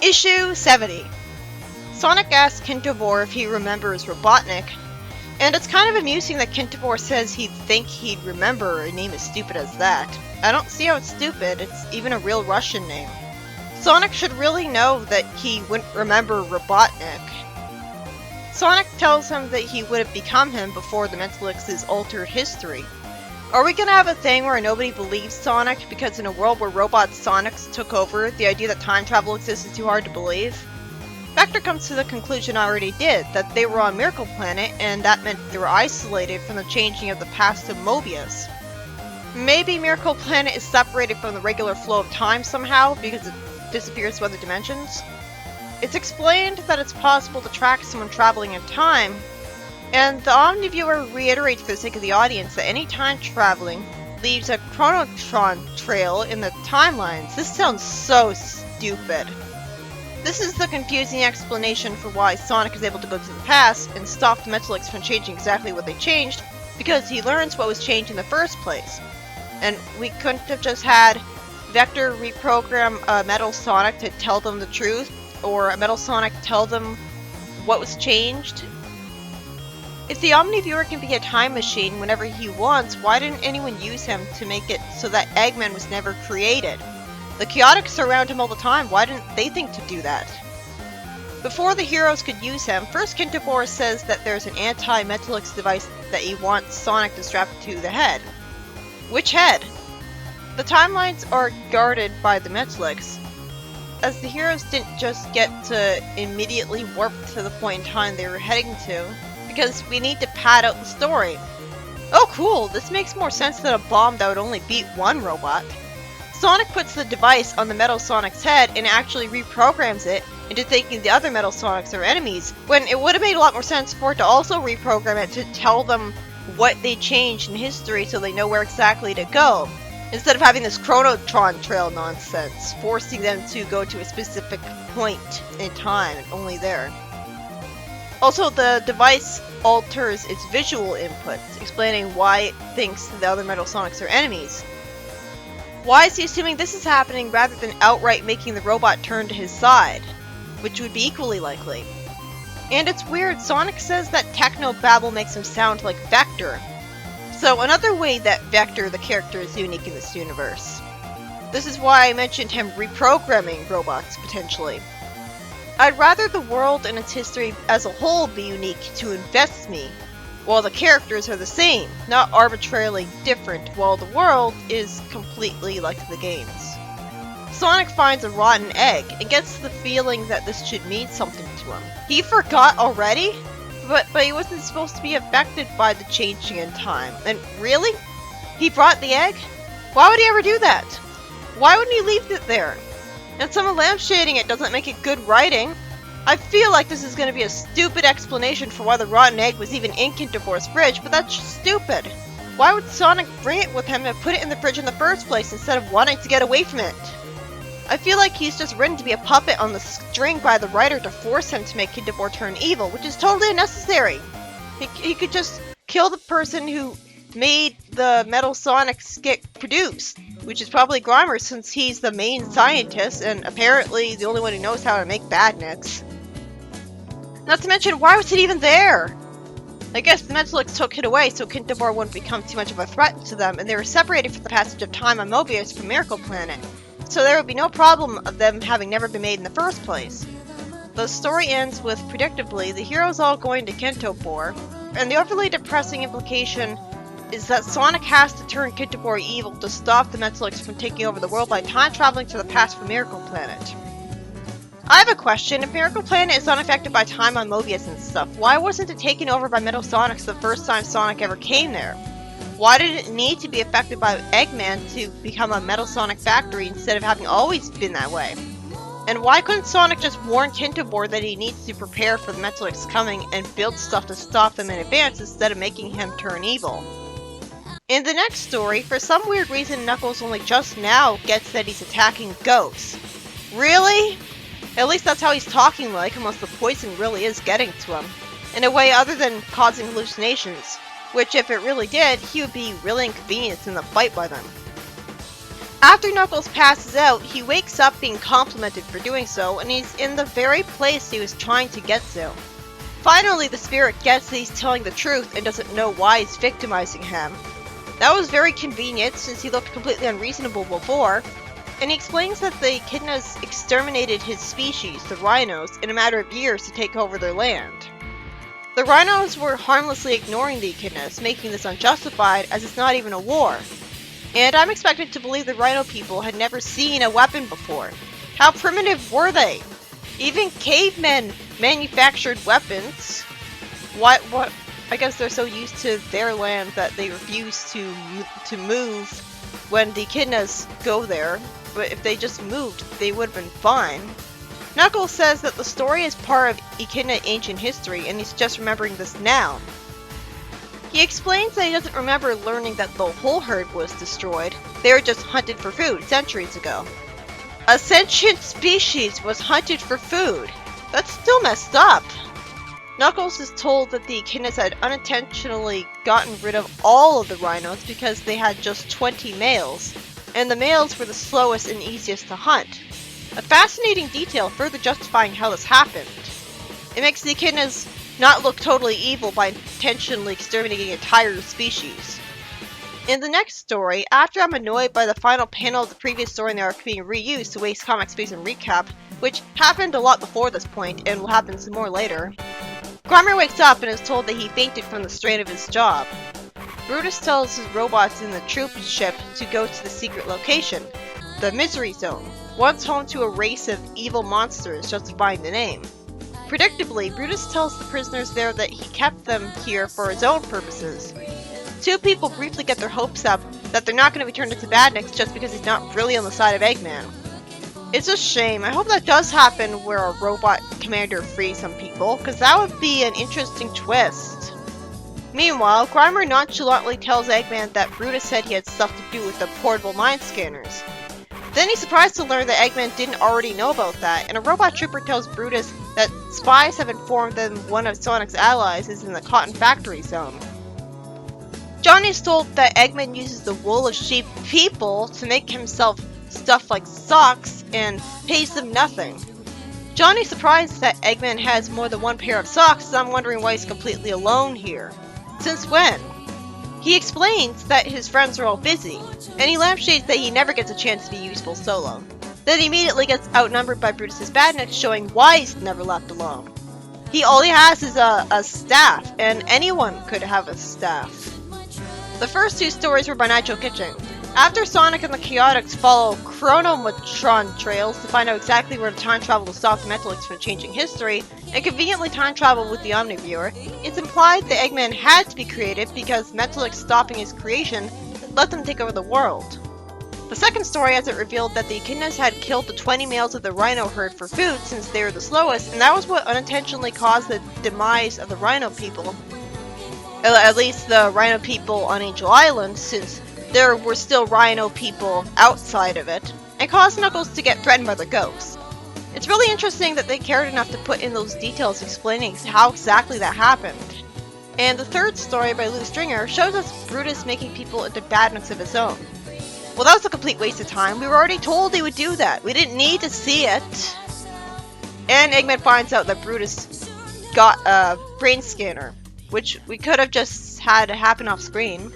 Issue 70. Sonic asks Kintobor if he remembers Robotnik, and it's kind of amusing that Kintobor says he'd think he'd remember a name as stupid as that. I don't see how it's stupid, it's even a real Russian name. Sonic should really know that he wouldn't remember Robotnik. Sonic tells him that he would have become him before the Mentalix's altered history. Are we gonna have a thing where nobody believes Sonic because in a world where robot Sonics took over, the idea that time travel exists is too hard to believe? Vector comes to the conclusion I already did, that they were on Miracle Planet and that meant they were isolated from the changing of the past of Mobius. Maybe Miracle Planet is separated from the regular flow of time somehow because it disappears to other dimensions? It's explained that it's possible to track someone traveling in time, and the Omniviewer reiterates for the sake of the audience that any time traveling leaves a chronotron trail in the timelines. This sounds so stupid. This is the confusing explanation for why Sonic is able to go to the past and stop the Mentalix from changing exactly what they changed, because he learns what was changed in the first place. And we couldn't have just had Vector reprogram a Metal Sonic to tell them the truth, or a Metal Sonic tell them what was changed? If the Omniviewer can be a time machine whenever he wants, why didn't anyone use him to make it so that Eggman was never created? The Chaotix are around him all the time, why didn't they think to do that? Before the heroes could use him, first Kintobor says that there's an anti-Mentalix device that he wants Sonic to strap to the head. Which head? The timelines are guarded by the Mentalix, as the heroes didn't just get to immediately warp to the point in time they were heading to, because we need to pad out the story. Oh cool, this makes more sense than a bomb that would only beat one robot. Sonic puts the device on the Metal Sonic's head and actually reprograms it into thinking the other Metal Sonics are enemies, when it would have made a lot more sense for it to also reprogram it to tell them what they changed in history so they know where exactly to go, instead of having this chronotron trail nonsense, forcing them to go to a specific point in time and only there. Also, the device alters its visual inputs, explaining why it thinks the other Metal Sonics are enemies. Why is he assuming this is happening rather than outright making the robot turn to his side, which would be equally likely? And it's weird, Sonic says that techno-babble makes him sound like Vector. So another way that Vector, the character, is unique in this universe. This is why I mentioned him reprogramming robots, potentially. I'd rather the world and its history as a whole be unique to invest me, while the characters are the same, not arbitrarily different, while the world is completely like the games. Sonic finds a rotten egg and gets the feeling that this should mean something to him. He forgot already? But he wasn't supposed to be affected by the changing in time. And really? He brought the egg? Why would he ever do that? Why wouldn't he leave it there? And someone lampshading it doesn't make it good writing. I feel like this is going to be a stupid explanation for why the rotten egg was even in Kintobor's fridge, but that's just stupid. Why would Sonic bring it with him and put it in the fridge in the first place instead of wanting to get away from it? I feel like he's just written to be a puppet on the string by the writer to force him to make Kintobor turn evil, which is totally unnecessary. He could just kill the person who made the Metal Sonics get produced, which is probably Grimer since he's the main scientist and apparently the only one who knows how to make badniks. Not to mention, why was it even there? I guess the Mentalix took it away so Kintobor wouldn't become too much of a threat to them, and they were separated for the passage of time on Mobius from Miracle Planet, so there would be no problem of them having never been made in the first place. The story ends with, predictably, the heroes all going to Kintobor, and the overly depressing implication is that Sonic has to turn Kintobor evil to stop the Mentalix from taking over the world by time traveling to the past from Miracle Planet. I have a question. If Miracle Planet is unaffected by time on Mobius and stuff, why wasn't it taken over by Metal Sonics the first time Sonic ever came there? Why did it need to be affected by Eggman to become a Metal Sonic factory instead of having always been that way? And why couldn't Sonic just warn Kintobor that he needs to prepare for the Mentalix coming and build stuff to stop them in advance instead of making him turn evil? In the next story, for some weird reason Knuckles only just now gets that he's attacking ghosts. Really? At least that's how he's talking like, unless the poison really is getting to him. In a way other than causing hallucinations, which if it really did, he would be really inconvenienced in the fight by them. After Knuckles passes out, he wakes up being complimented for doing so, and he's in the very place he was trying to get to. Finally, the spirit gets that he's telling the truth and doesn't know why he's victimizing him. That was very convenient since he looked completely unreasonable before, and he explains that the echidnas exterminated his species, the rhinos, in a matter of years to take over their land. The rhinos were harmlessly ignoring the echidnas, making this unjustified as it's not even a war. And I'm expected to believe the rhino people had never seen a weapon before. How primitive were they? Even cavemen manufactured weapons. What? I guess they're so used to their land that they refuse to move when the echidnas go there. But if they just moved, they would have been fine. Knuckles says that the story is part of echidna ancient history, and he's just remembering this now. He explains that he doesn't remember learning that the whole herd was destroyed. They were just hunted for food centuries ago. A sentient species was hunted for food. That's still messed up. Knuckles is told that the echidnas had unintentionally gotten rid of all of the rhinos because they had just 20 males, and the males were the slowest and easiest to hunt. A fascinating detail further justifying how this happened. It makes the echidnas not look totally evil by intentionally exterminating an entire species. In the next story, after I'm annoyed by the final panel of the previous story in the arc being reused to waste comic space and recap, which happened a lot before this point and will happen some more later, Grimer wakes up and is told that he fainted from the strain of his job. Brutus tells his robots in the troop ship to go to the secret location, the Misery Zone, once home to a race of evil monsters, justifying the name. Predictably, Brutus tells the prisoners there that he kept them here for his own purposes. Two people briefly get their hopes up that they're not going to be turned into badniks just because he's not really on the side of Eggman. It's a shame. I hope that does happen where a robot commander frees some people, because that would be an interesting twist. Meanwhile, Grimer nonchalantly tells Eggman that Brutus said he had stuff to do with the portable mind scanners. Then he's surprised to learn that Eggman didn't already know about that, and a robot trooper tells Brutus that spies have informed them one of Sonic's allies is in the cotton factory zone. Johnny is told that Eggman uses the wool of sheep people to make himself stuff like socks and pays them nothing. Johnny's surprised that Eggman has more than one pair of socks, so I'm wondering why he's completely alone here. Since when? He explains that his friends are all busy, and he lampshades that he never gets a chance to be useful solo. Then he immediately gets outnumbered by Brutus' badniks, showing why he's never left alone. All he has is a staff, and anyone could have a staff. The first two stories were by Nitro Kitchen. After Sonic and the Chaotix follow Chronometron trails to find out exactly where to time travel to stop the Metalics from changing history, and conveniently time travel with the Omniviewer, it's implied that Eggman had to be created because Metalics stopping his creation let them take over the world. The second story has it revealed that the echidnas had killed the 20 males of the rhino herd for food since they were the slowest, and that was what unintentionally caused the demise of the rhino people. At least the rhino people on Angel Island, since there were still rhino people outside of it, and caused Knuckles to get threatened by the ghosts. It's really interesting that they cared enough to put in those details explaining how exactly that happened. And the third story by Lou Stringer shows us Brutus making people into badniks of his own. Well, that was a complete waste of time. We were already told he would do that. We didn't need to see it. And Eggman finds out that Brutus got a brain scanner, which we could have just had happen off screen.